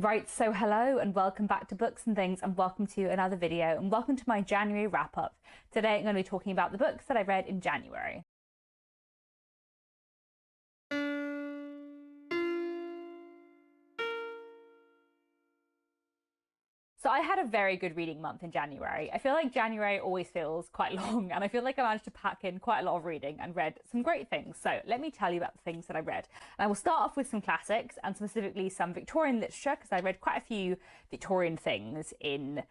Right, so hello and welcome back to Books and Things, and welcome to another video, and welcome to my January wrap-up. Today I'm going to be talking about the books that I read in January. So I had a very good reading month in January. I feel like January always feels quite long, and I feel like I managed to pack in quite a lot of reading and read some great things. So let me tell you about the things that I read. And I will start off with some classics, and specifically some Victorian literature, because I read quite a few Victorian things in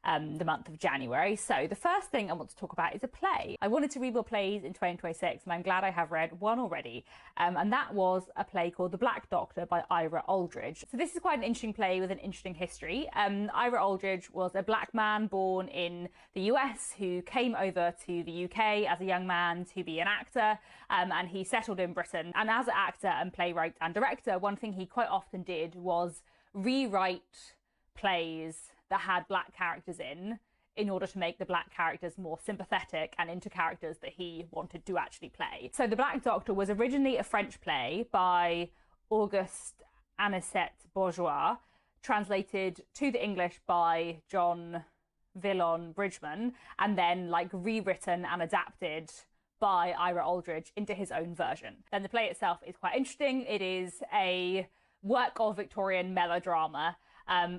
the month of January. So the first thing I want to talk about is a play. I wanted to read more plays in 2026, and I'm glad I have read one already. And that was a play called The Black Doctor by Ira Aldridge. So this is quite an interesting play with an interesting history. Ira Aldridge was a black man born in the US who came over to the UK as a young man to be an actor, and he settled in Britain. And as an actor and playwright and director, one thing he quite often did was rewrite plays that had black characters in order to make the black characters more sympathetic and into characters that he wanted to actually play. So The Black Doctor was originally a French play by Auguste Anicet Bourgeois, translated to the English by John Villon Bridgman, and then rewritten and adapted by Ira Aldridge into his own version. Then the play itself is quite interesting. It is a work of Victorian melodrama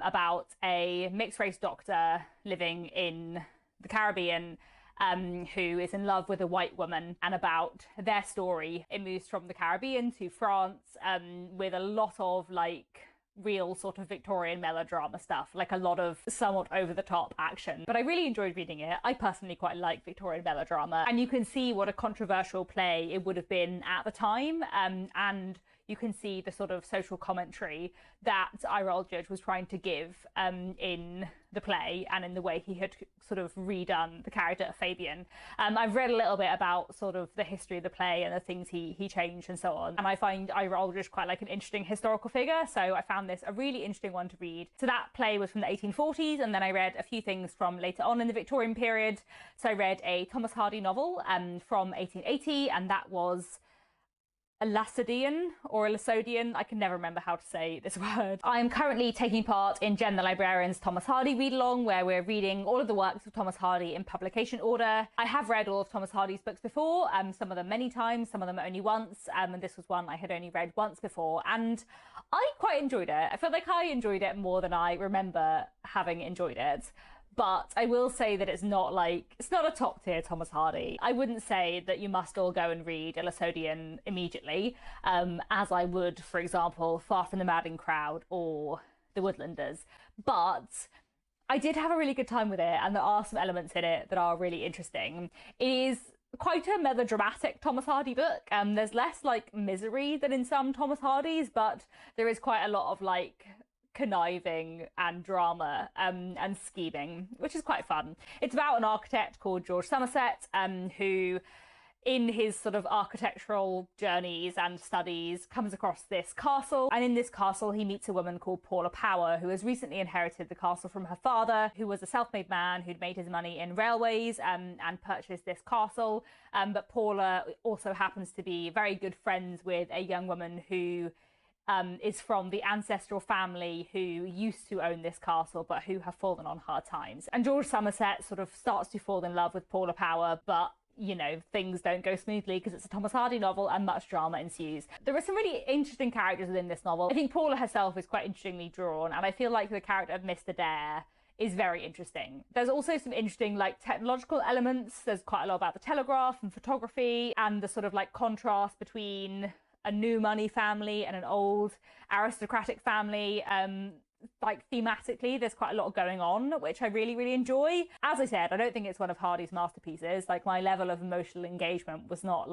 about a mixed-race doctor living in the Caribbean who is in love with a white woman, and about their story. It moves from the Caribbean to France with a lot of real sort of Victorian melodrama stuff, a lot of somewhat over-the-top action. But I really enjoyed reading it. I personally quite like Victorian melodrama, and you can see what a controversial play it would have been at the time, and you can see the sort of social commentary that Ira Aldridge was trying to give in the play and in the way he had sort of redone the character of Fabian. I've read a little bit about sort of the history of the play and the things he changed and so on. And I find Ira Aldridge quite an interesting historical figure, so I found this a really interesting one to read. So that play was from the 1840s, and then I read a few things from later on in the Victorian period. So I read a Thomas Hardy novel from 1880, and that was a Lacedian or a Lacedian. I can never remember how to say this word. I am currently taking part in Jen the Librarian's Thomas Hardy read-along, where we're reading all of the works of Thomas Hardy in publication order. I have read all of Thomas Hardy's books before, some of them many times, some of them only once, and this was one I had only read once before, and I quite enjoyed it. I feel like I enjoyed it more than I remember having enjoyed it. But I will say that it's not a top tier Thomas Hardy. I wouldn't say that you must all go and read a Lacedian immediately, as I would, for example, Far from the Madding Crowd or The Woodlanders. But I did have a really good time with it, and there are some elements in it that are really interesting. It is quite a melodramatic Thomas Hardy book. There's less misery than in some Thomas Hardys, but there is quite a lot of conniving and drama and scheming, which is quite fun. It's about an architect called George Somerset who, in his sort of architectural journeys and studies, comes across this castle, and in this castle he meets a woman called Paula Power, who has recently inherited the castle from her father, who was a self-made man who'd made his money in railways and purchased this castle. But Paula also happens to be very good friends with a young woman who is from the ancestral family who used to own this castle but who have fallen on hard times. And George Somerset sort of starts to fall in love with Paula Power, but things don't go smoothly because it's a Thomas Hardy novel and much drama ensues. There are some really interesting characters within this novel. I think Paula herself is quite interestingly drawn, and I feel like the character of Mr. Dare is very interesting. There's also some interesting technological elements. There's quite a lot about the telegraph and photography, and the sort of contrast between a new money family and an old aristocratic family. Thematically, there's quite a lot going on, which I really, really enjoy. As I said, I don't think it's one of Hardy's masterpieces. My level of emotional engagement was not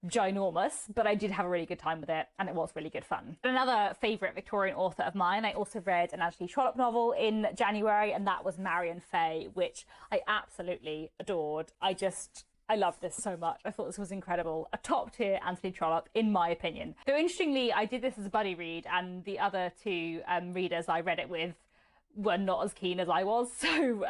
ginormous, but I did have a really good time with it, and it was really good fun. Another favourite Victorian author of mine, I also read an Anthony Trollope novel in January, and that was Marion Fay, which I absolutely adored. I love this so much. I thought this was incredible. A top tier Anthony Trollope, in my opinion. Though interestingly, I did this as a buddy read, and the other two readers I read it with were not as keen as I was. So,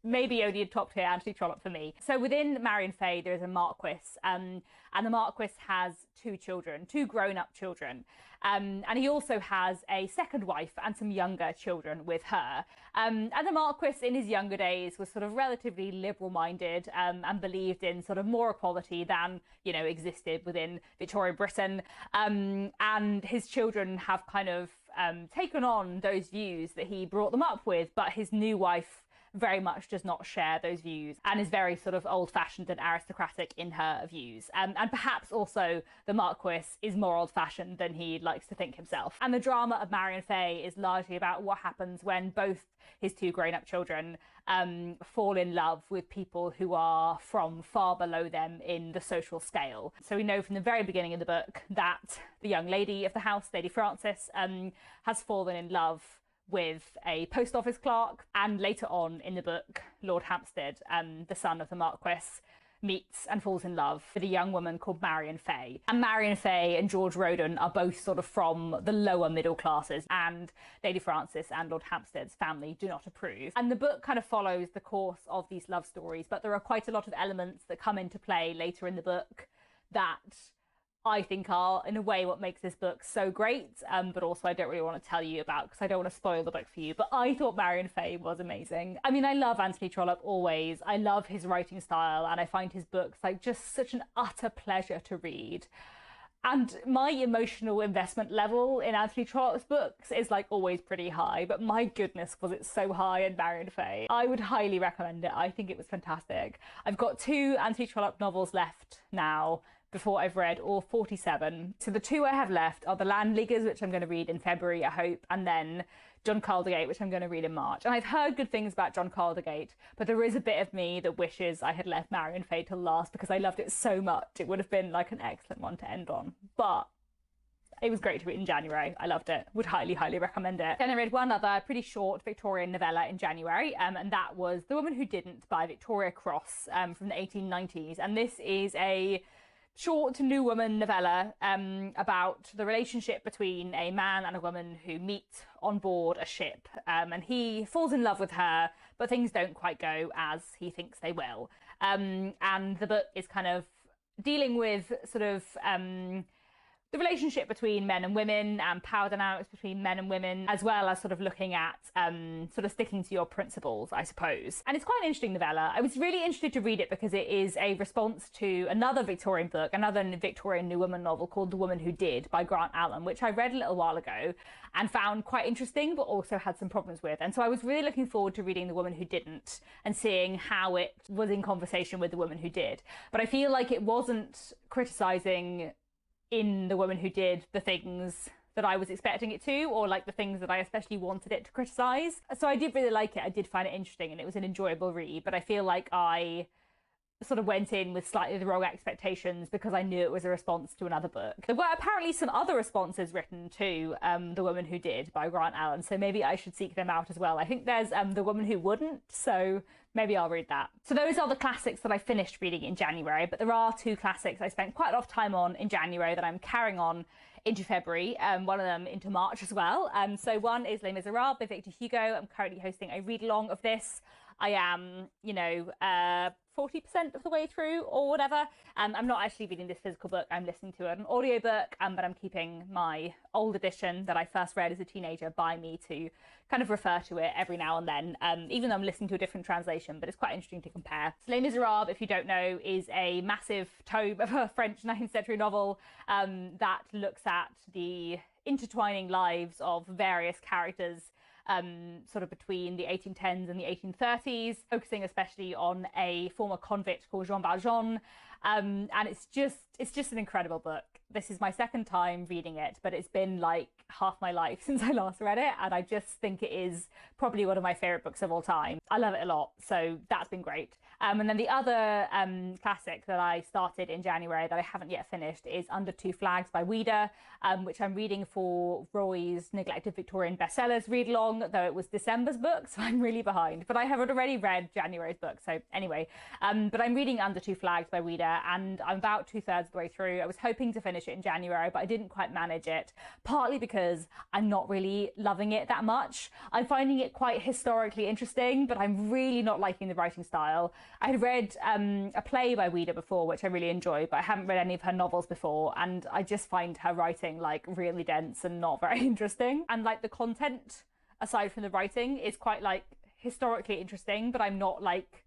maybe only a top tier Anthony Trollope for me. So within Marion Fay, there is a Marquis, and the Marquis has two children, two grown-up children. And he also has a second wife and some younger children with her. And the Marquis in his younger days was sort of relatively liberal-minded and believed in sort of more equality than, you know, existed within Victorian Britain. And his children have kind of taken on those views that he brought them up with, but his new wife very much does not share those views and is very sort of old-fashioned and aristocratic in her views. And perhaps also the Marquis is more old-fashioned than he likes to think himself. And the drama of Marion Fay is largely about what happens when both his two grown-up children fall in love with people who are from far below them in the social scale. So we know from the very beginning of the book that the young lady of the house, Lady Frances, has fallen in love with a post office clerk, and later on in the book, Lord Hampstead, the son of the Marquis, meets and falls in love with a young woman called Marion Fay. And Marion Fay and George Roden are both sort of from the lower middle classes, and Lady Frances and Lord Hampstead's family do not approve. And the book kind of follows the course of these love stories, but there are quite a lot of elements that come into play later in the book that I think are, in a way, what makes this book so great, but also I don't really want to tell you about because I don't want to spoil the book for you. But I thought Marion Fay was amazing. I mean, I love Anthony Trollope always. I love his writing style, and I find his books like just such an utter pleasure to read. And my emotional investment level in Anthony Trollope's books is like always pretty high, but my goodness, was it so high in Marion Fay. I would highly recommend it. I think it was fantastic. I've got 2 Anthony Trollope novels left now before I've read all 47. So the 2 I have left are The Landleaguers, which I'm going to read in February, I hope, and then John Caldergate, which I'm going to read in March. And I've heard good things about John Caldergate, but there is a bit of me that wishes I had left Marion Fay till last because I loved it so much. It would have been like an excellent one to end on. But it was great to read in January. I loved it. Would highly, highly recommend it. Then I read one other pretty short Victorian novella in January, and that was The Woman Who Didn't by Victoria Cross from the 1890s. And this is a short New Woman novella about the relationship between a man and a woman who meet on board a ship, and he falls in love with her, but things don't quite go as he thinks they will. And the book is kind of dealing with sort of the relationship between men and women and power dynamics between men and women, as well as sort of looking at sort of sticking to your principles, I suppose. And it's quite an interesting novella. I was really interested to read it because it is a response to another Victorian book, another Victorian New Woman novel called The Woman Who Did by Grant Allen, which I read a little while ago and found quite interesting, but also had some problems with. And so I was really looking forward to reading The Woman Who Didn't and seeing how it was in conversation with The Woman Who Did. But I feel like it wasn't criticising in The Woman Who Did the things that I was expecting it to, or like the things that I especially wanted it to criticise. So I did really like it. I did find it interesting and it was an enjoyable read, but I feel like I sort of went in with slightly the wrong expectations because I knew it was a response to another book. There were apparently some other responses written to The Woman Who Did by Grant Allen, so maybe I should seek them out as well. I think there's The Woman Who Wouldn't, so maybe I'll read that. So those are the classics that I finished reading in January, but there are 2 classics I spent quite a lot of time on in January that I'm carrying on into February, one of them into March as well. So one is Les Miserables by Victor Hugo. I'm currently hosting a read-along of this. I am, 40% of the way through or whatever. I'm not actually reading this physical book. I'm listening to an audiobook, but I'm keeping my old edition that I first read as a teenager by me to kind of refer to it every now and then, even though I'm listening to a different translation, but it's quite interesting to compare. So Les Miserables, if you don't know, is a massive tome of a French 19th century novel that looks at the intertwining lives of various characters sort of between the 1810s and the 1830s, focusing especially on a former convict called Jean Valjean. And it's just an incredible book. This is my second time reading it, but it's been like half my life since I last read it, and I just think it is probably one of my favourite books of all time. I love it a lot, so that's been great. And then the other classic that I started in January that I haven't yet finished is Under Two Flags by Ouida, which I'm reading for Roy's Neglected Victorian Bestsellers read-along, though it was December's book, so I'm really behind. But I have already read January's book, so anyway. But I'm reading Under Two Flags by Ouida, and I'm about 2/3 of the way through. I was hoping to finish finish it in January, but I didn't quite manage it, partly because I'm not really loving it that much. I'm finding it quite historically interesting, but I'm really not liking the writing style. I had read a play by Ouida before, which I really enjoyed, but I haven't read any of her novels before, and I just find her writing like really dense and not very interesting. And like the content, aside from the writing, is quite like historically interesting, but I'm not like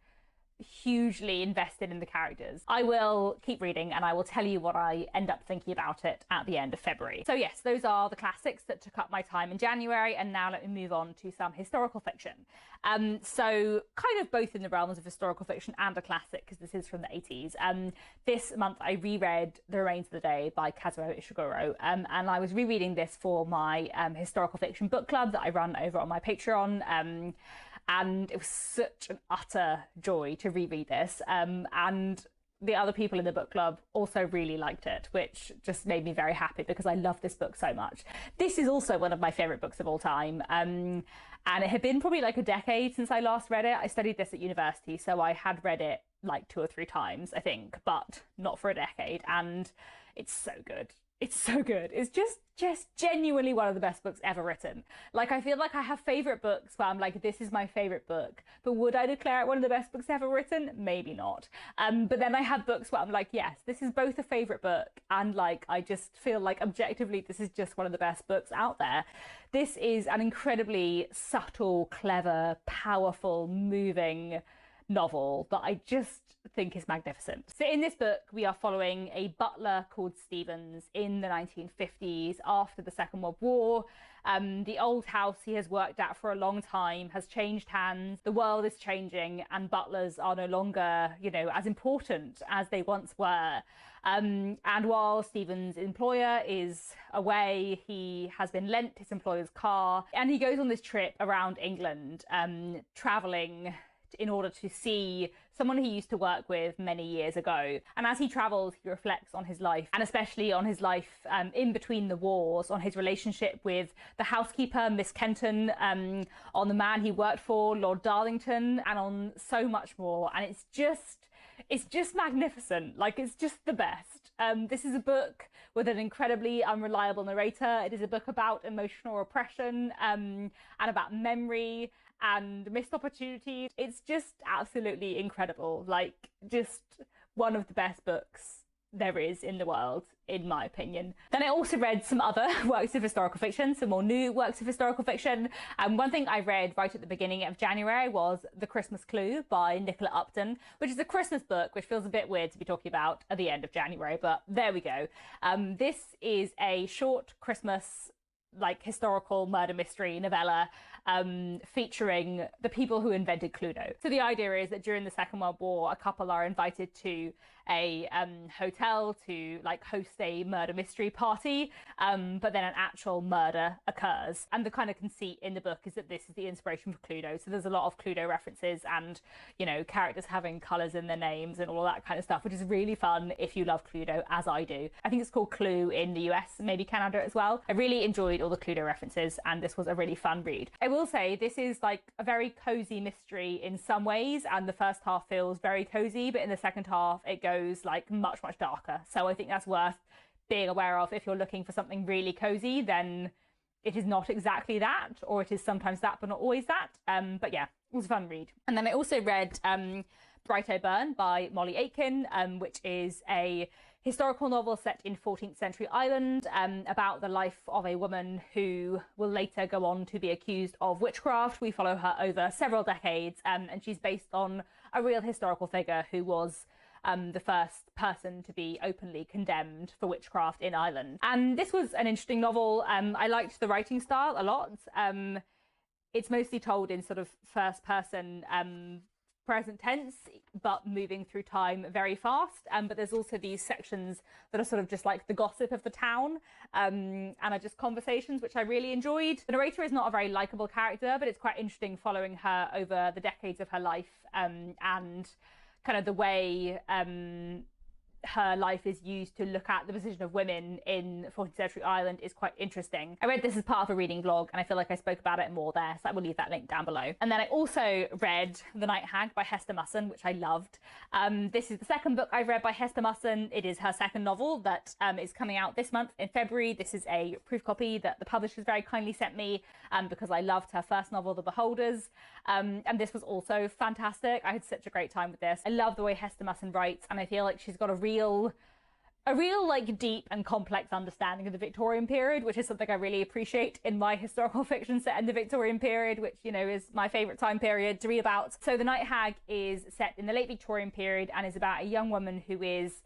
hugely invested in the characters. I will keep reading and I will tell you what I end up thinking about it at the end of February. So yes, those are the classics that took up my time in January, and now let me move on to some historical fiction. So kind of both in the realms of historical fiction and a classic, because this is from the 80s. This month I reread The Remains of the Day by Kazuo Ishiguro, and I was rereading this for my historical fiction book club that I run over on my Patreon. And it was such an utter joy to reread this. And the other people in the book club also really liked it, which just made me very happy because I love this book so much. This is also one of my favourite books of all time. And it had been probably like a decade since I last read it. I studied this at university, so I had read it like 2 or 3 times, I think, but not for a decade. And it's so good. It's so good. It's just genuinely one of the best books ever written. Like, I feel like I have favourite books where I'm like, this is my favourite book, but would I declare it one of the best books ever written? Maybe not. But then I have books where I'm like, yes, this is both a favourite book and like, I just feel like objectively, this is just one of the best books out there. This is an incredibly subtle, clever, powerful, moving novel that I just think is magnificent. So in this book, we are following a butler called Stevens in the 1950s after the Second World War. The old house he has worked at for a long time has changed hands. The world is changing and butlers are no longer, you know, as important as they once were. And while Stevens' employer is away, he has been lent his employer's car and he goes on this trip around England, travelling in order to see someone he used to work with many years ago. And as he travels, he reflects on his life, and especially on his life in between the wars, on his relationship with the housekeeper, Miss Kenton, on the man he worked for, Lord Darlington, and on so much more. And it's just magnificent. Like, it's just the best. This is a book with an incredibly unreliable narrator. It is a book about emotional repression and about memory and missed opportunities. It's just absolutely incredible. Like, just one of the best books there is in the world, in my opinion. Then I also read some other works of historical fiction, some more new works of historical fiction. One thing I read right at the beginning of January was The Christmas Clue by Nicola Upton, which is a Christmas book, which feels a bit weird to be talking about at the end of January, but there we go. This is a short Christmas like historical murder mystery novella featuring the people who invented Cluedo. So the idea is that during the Second World War, a couple are invited to a hotel to like host a murder mystery party, but then an actual murder occurs. And the kind of conceit in the book is that this is the inspiration for Cluedo. So there's a lot of Cluedo references and, you know, characters having colours in their names and all that kind of stuff, which is really fun if you love Cluedo, as I do. I think it's called Clue in the US, maybe Canada as well. I really enjoyed all the Cluedo references and this was a really fun read. I will say this is like a very cozy mystery in some ways, and the first half feels very cozy, but in the second half it goes like much darker. So I think that's worth being aware of. If you're looking for something really cozy, then it is not exactly that, or it is sometimes that but not always that. But yeah, it was a fun read. And then I also read Bright O'Byrne by Molly Aitken, which is a historical novel set in 14th century Ireland, about the life of a woman who will later go on to be accused of witchcraft. We follow her over several decades, and she's based on a real historical figure who was the first person to be openly condemned for witchcraft in Ireland. And this was an interesting novel. I liked the writing style a lot. It's mostly told in sort of first person present tense, but moving through time very fast. But there's also these sections that are sort of just like the gossip of the town, and are just conversations, which I really enjoyed. The narrator is not a very likable character, but it's quite interesting following her over the decades of her life, and kind of the way her life is used to look at the position of women in 14th century Ireland is quite interesting. I read this as part of a reading vlog, and I feel like I spoke about it more there, so I will leave that link down below. And then I also read The Night Hag by Hester Musson, which I loved. This is the second book I've read by Hester Musson. It is her second novel that is coming out this month in February. This is a proof copy that the publishers very kindly sent me because I loved her first novel, The Beholders. And this was also fantastic. I had such a great time with this. I love the way Hester Musson writes, and I feel like she's got a real like deep and complex understanding of the Victorian period, which is something I really appreciate in my historical fiction set in the Victorian period, which, you know, is my favourite time period to read about. So The Night Hag is set in the late Victorian period and is about a young woman who is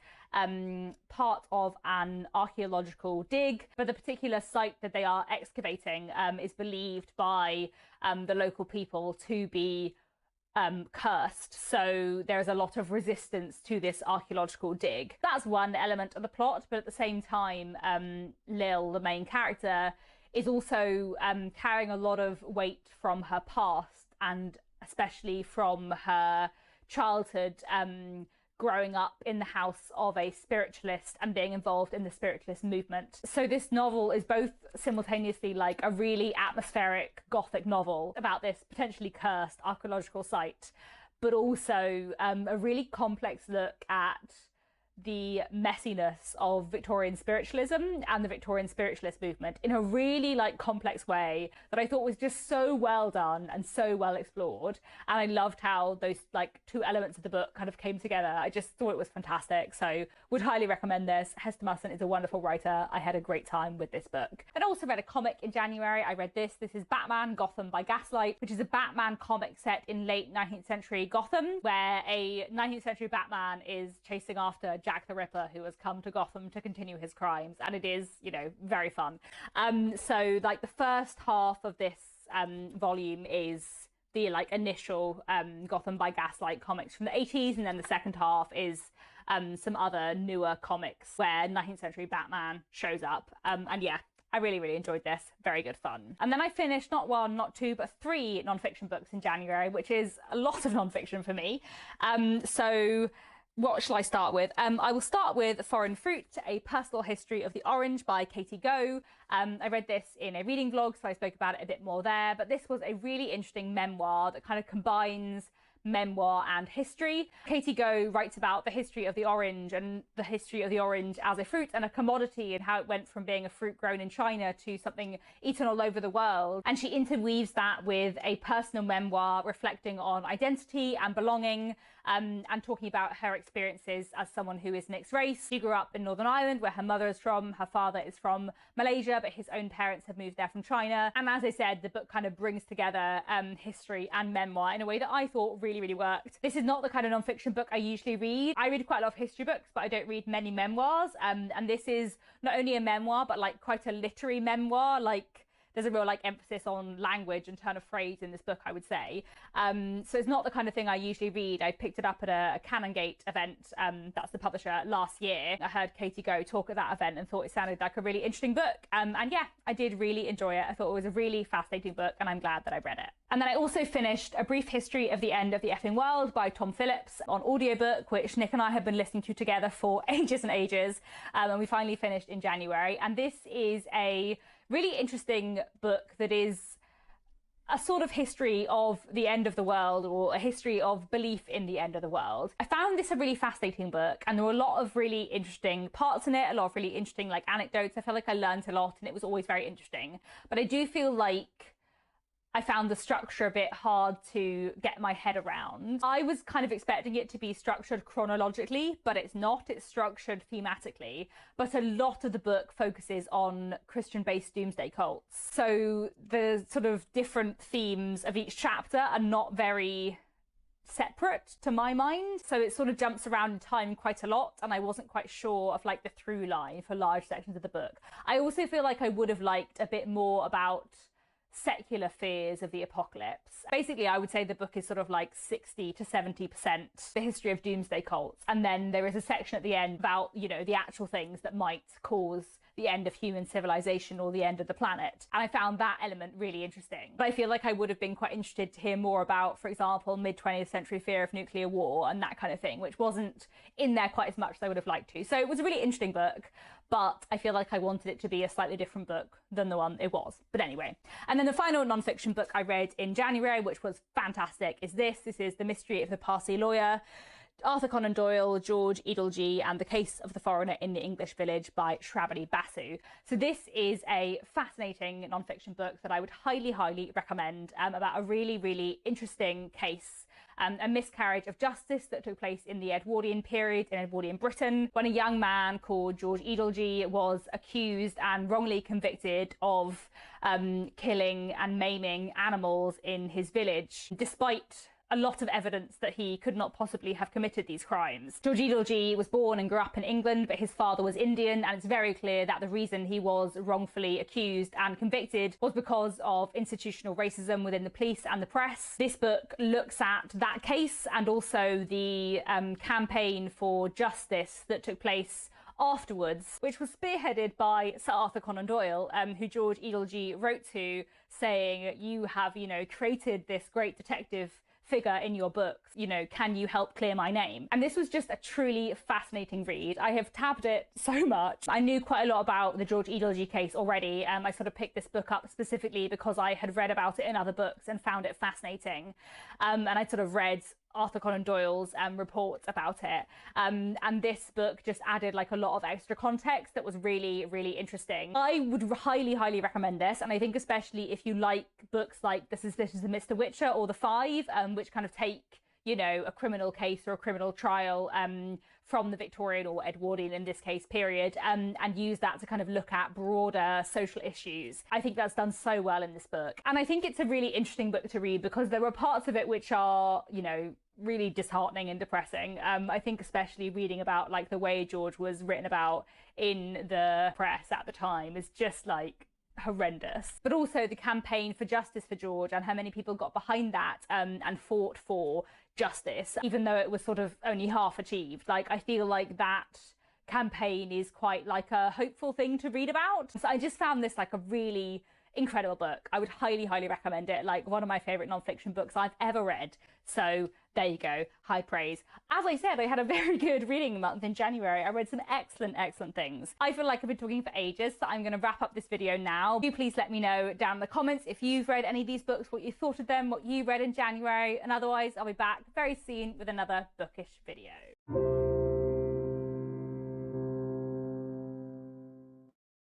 part of an archaeological dig, but the particular site that they are excavating is believed by the local people to be cursed, so there's a lot of resistance to this archaeological dig. That's one element of the plot, but at the same time, Lil, the main character, is also carrying a lot of weight from her past, and especially from her childhood, growing up in the house of a spiritualist and being involved in the spiritualist movement. So this novel is both simultaneously like a really atmospheric gothic novel about this potentially cursed archaeological site, but also a really complex look at the messiness of Victorian spiritualism and the Victorian spiritualist movement in a really like complex way that I thought was just so well done and so well explored. And I loved how those like two elements of the book kind of came together. I just thought it was fantastic, so would highly recommend this. Hester Musson is a wonderful writer. I had a great time with this book. And I also read a comic in January. I read this. This is Batman Gotham by Gaslight, which is a Batman comic set in late 19th century Gotham, where a 19th century Batman is chasing after Jack the Ripper, who has come to Gotham to continue his crimes, and it is, you know, very fun. So like the first half of this volume is the like initial Gotham by Gaslight comics from the 80s, and then the second half is some other newer comics where 19th century Batman shows up. And yeah, I really, really enjoyed this. Very good fun. And then I finished not one, not two, but 3 non-fiction books in January, which is a lot of non-fiction for me. So what shall I start with? I will start with Foreign Fruit, A Personal History of the Orange by Katie Go. I read this in a reading vlog, so I spoke about it a bit more there, but this was a really interesting memoir that kind of combines memoir and history. Katie Go writes about the history of the orange and the history of the orange as a fruit and a commodity, and how it went from being a fruit grown in China to something eaten all over the world. And she interweaves that with a personal memoir reflecting on identity and belonging, and talking about her experiences as someone who is mixed race. She grew up in Northern Ireland, where her mother is from, her father is from Malaysia, but his own parents have moved there from China. And as I said, the book kind of brings together history and memoir in a way that I thought really, really worked. This is not the kind of non-fiction book I usually read. I read quite a lot of history books, but I don't read many memoirs. And this is not only a memoir, but like quite a literary memoir. Like there's a real like emphasis on language and turn of phrase in this book, I would say. So it's not the kind of thing I usually read. I picked it up at a Canongate event, that's the publisher, last year. I heard Katie Go talk at that event and thought it sounded like a really interesting book. And yeah, I did really enjoy it. I thought it was a really fascinating book, and I'm glad that I read it. And then I also finished A Brief History of the End of the Effing World by Tom Phillips on audiobook, which Nick and I have been listening to together for ages and ages. And we finally finished in January. And this is a really interesting book that is a sort of history of the end of the world, or a history of belief in the end of the world. I found this a really fascinating book, and there were a lot of really interesting parts in it, a lot of really interesting like anecdotes. I felt like I learned a lot, and it was always very interesting. But I do feel like I found the structure a bit hard to get my head around. I was kind of expecting it to be structured chronologically, but it's not. It's structured thematically. But a lot of the book focuses on Christian-based doomsday cults. So the sort of different themes of each chapter are not very separate to my mind. So it sort of jumps around in time quite a lot, and I wasn't quite sure of like the through line for large sections of the book. I also feel like I would have liked a bit more about secular fears of the apocalypse. Basically, I would say the book is sort of like 60 to 70% the history of doomsday cults, and then there is a section at the end about, you know, the actual things that might cause the end of human civilization or the end of the planet. And I found that element really interesting. But I feel like I would have been quite interested to hear more about, for example, mid-20th century fear of nuclear war and that kind of thing, which wasn't in there quite as much as I would have liked to. So it was a really interesting book, but I feel like I wanted it to be a slightly different book than the one it was. But anyway. And then the final non-fiction book I read in January, which was fantastic, is this. This is The Mystery of the Parsi Lawyer, Arthur Conan Doyle, George Edelgee, and The Case of the Foreigner in the English Village by Shravani Basu. So this is a fascinating non-fiction book that I would highly, highly recommend, about a really, really interesting case, a miscarriage of justice that took place in the Edwardian period in Edwardian Britain, when a young man called George Edelgee was accused and wrongly convicted of killing and maiming animals in his village, despite a lot of evidence that he could not possibly have committed these crimes. George Edelgee was born and grew up in England, but his father was Indian, and it's very clear that the reason he was wrongfully accused and convicted was because of institutional racism within the police and the press. This book looks at that case and also the campaign for justice that took place afterwards, which was spearheaded by Sir Arthur Conan Doyle, who George Edelgee wrote to, saying, you have, you know, created this great detective figure in your books, you know, can you help clear my name? And this was just a truly fascinating read. I have tabbed it so much. I knew quite a lot about the George Edelgee case already. I sort of picked this book up specifically because I had read about it in other books and found it fascinating. And I sort of read Arthur Conan Doyle's reports about it. And this book just added like a lot of extra context that was really, really interesting. I would highly, highly recommend this. And I think especially if you like books like This is the Mr. Witcher or The Five, which kind of take, you know, a criminal case or a criminal trial from the Victorian or Edwardian, in this case, period, and use that to kind of look at broader social issues. I think that's done so well in this book. And I think it's a really interesting book to read because there are parts of it which are, you know, really disheartening and depressing. I think especially reading about like the way George was written about in the press at the time is just like horrendous. But also the campaign for justice for George and how many people got behind that and fought for justice, even though it was sort of only half achieved. Like, I feel like that campaign is quite like a hopeful thing to read about. So I just found this like a really incredible book. I would highly, highly recommend it. Like one of my favorite non-fiction books I've ever read. So there you go, high praise. As I said, I had a very good reading month in January. I read some excellent, excellent things. I feel like I've been talking for ages, so I'm going to wrap up this video now. Do please let me know down in the comments if you've read any of these books, what you thought of them, what you read in January, and otherwise I'll be back very soon with another bookish video.